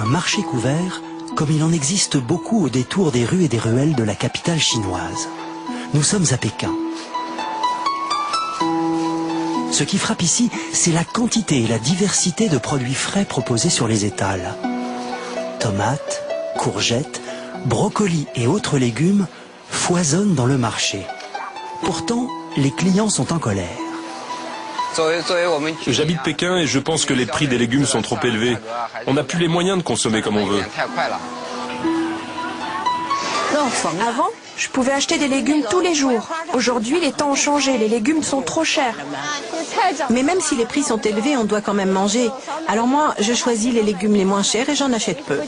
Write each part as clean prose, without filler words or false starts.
un marché couvert comme il en existe beaucoup au détour des rues et des ruelles de la capitale chinoise. Nous sommes à Pékin. Ce qui frappe ici, c'est la quantité et la diversité de produits frais proposés sur les étals. Tomates, courgettes, brocolis et autres légumes foisonnent dans le marché. Pourtant, les clients sont en colère. J'habite Pékin et je pense que les prix des légumes sont trop élevés. On n'a plus les moyens de consommer comme on veut. Avant, je pouvais acheter des légumes tous les jours. Aujourd'hui, les temps ont changé, les légumes sont trop chers. Mais même si les prix sont élevés, on doit quand même manger. Alors moi, je choisis les légumes les moins chers et j'en achète peu.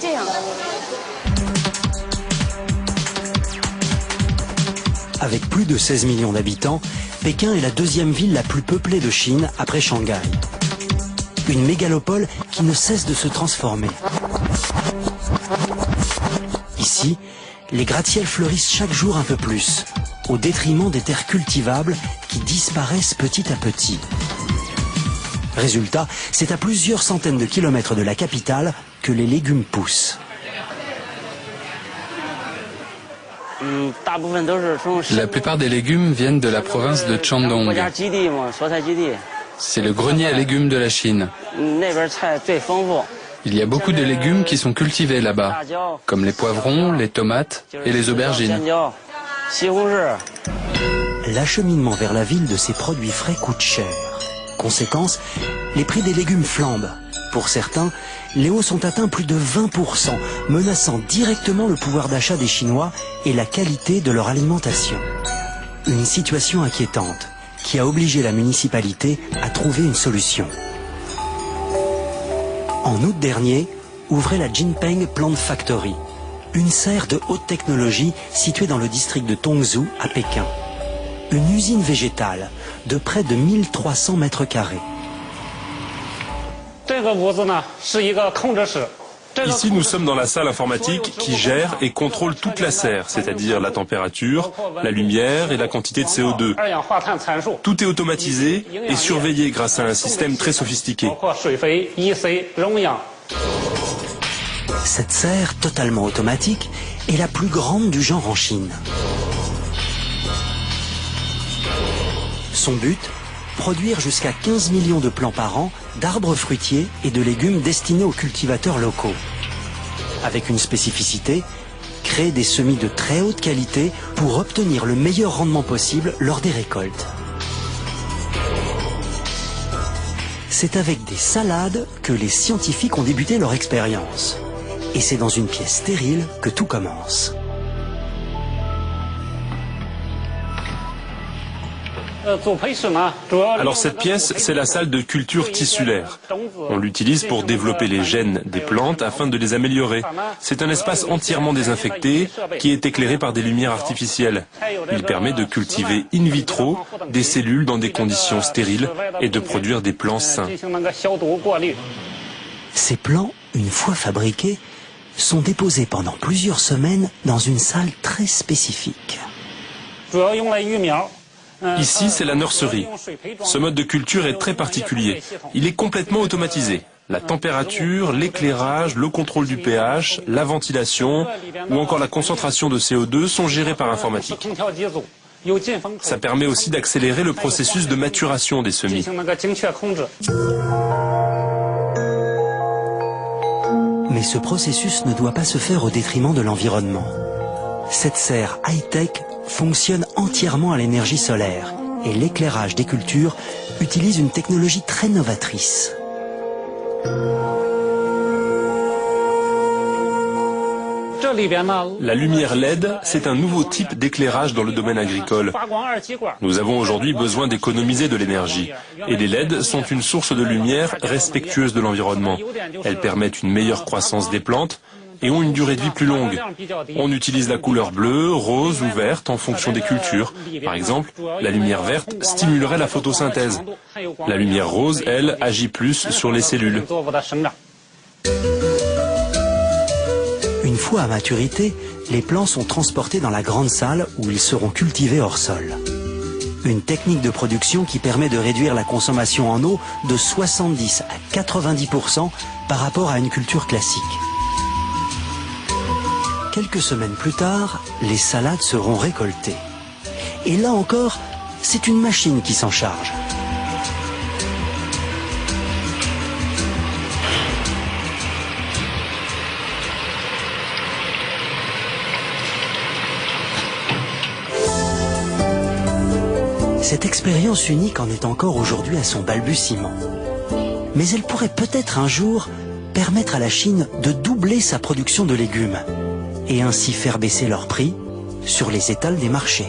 Avec plus de 16 millions d'habitants, Pékin est la deuxième ville la plus peuplée de Chine après Shanghai. Une mégalopole qui ne cesse de se transformer. Ici, les gratte-ciels fleurissent chaque jour un peu plus, au détriment des terres cultivables qui disparaissent petit à petit. Résultat, c'est à plusieurs centaines de kilomètres de la capitale que les légumes poussent. La plupart des légumes viennent de la province de Shandong. C'est le grenier à légumes de la Chine. Il y a beaucoup de légumes qui sont cultivés là-bas, comme les poivrons, les tomates et les aubergines. L'acheminement vers la ville de ces produits frais coûte cher. Conséquence, les prix des légumes flambent. Pour certains, les hausses ont atteint plus de 20%, menaçant directement le pouvoir d'achat des Chinois et la qualité de leur alimentation. Une situation inquiétante qui a obligé la municipalité à trouver une solution. En août dernier, ouvrait la Jinpeng Plant Factory, une serre de haute technologie située dans le district de Tongzhou à Pékin. Une usine végétale de près de 1300 mètres carrés. Ici, nous sommes dans la salle informatique qui gère et contrôle toute la serre, c'est-à-dire la température, la lumière et la quantité de CO2. Tout est automatisé et surveillé grâce à un système très sophistiqué. Cette serre totalement automatique est la plus grande du genre en Chine. Son but, produire jusqu'à 15 millions de plants par an d'arbres fruitiers et de légumes destinés aux cultivateurs locaux. Avec une spécificité, créer des semis de très haute qualité pour obtenir le meilleur rendement possible lors des récoltes. C'est avec des salades que les scientifiques ont débuté leur expérience. Et c'est dans une pièce stérile que tout commence. Alors cette pièce, c'est la salle de culture tissulaire. On l'utilise pour développer les gènes des plantes afin de les améliorer. C'est un espace entièrement désinfecté qui est éclairé par des lumières artificielles. Il permet de cultiver in vitro des cellules dans des conditions stériles et de produire des plants sains. Ces plants, une fois fabriqués, sont déposés pendant plusieurs semaines dans une salle très spécifique. Ici, c'est la nurserie. Ce mode de culture est très particulier. Il est complètement automatisé. La température, l'éclairage, le contrôle du pH, la ventilation ou encore la concentration de CO2 sont gérés par informatique. Ça permet aussi d'accélérer le processus de maturation des semis. Mais ce processus ne doit pas se faire au détriment de l'environnement. Cette serre high-tech fonctionne entièrement à l'énergie solaire et l'éclairage des cultures utilise une technologie très novatrice. La lumière LED, c'est un nouveau type d'éclairage dans le domaine agricole. Nous avons aujourd'hui besoin d'économiser de l'énergie. Et les LED sont une source de lumière respectueuse de l'environnement. Elles permettent une meilleure croissance des plantes et ont une durée de vie plus longue. On utilise la couleur bleue, rose ou verte en fonction des cultures. Par exemple, la lumière verte stimulerait la photosynthèse. La lumière rose, elle, agit plus sur les cellules. Une fois à maturité, les plants sont transportés dans la grande salle où ils seront cultivés hors sol. Une technique de production qui permet de réduire la consommation en eau de 70 à 90% par rapport à une culture classique. Quelques semaines plus tard, les salades seront récoltées. Et là encore, c'est une machine qui s'en charge. Cette expérience unique en est encore aujourd'hui à son balbutiement. Mais elle pourrait peut-être un jour permettre à la Chine de doubler sa production de légumes et ainsi faire baisser leur prix sur les étals des marchés.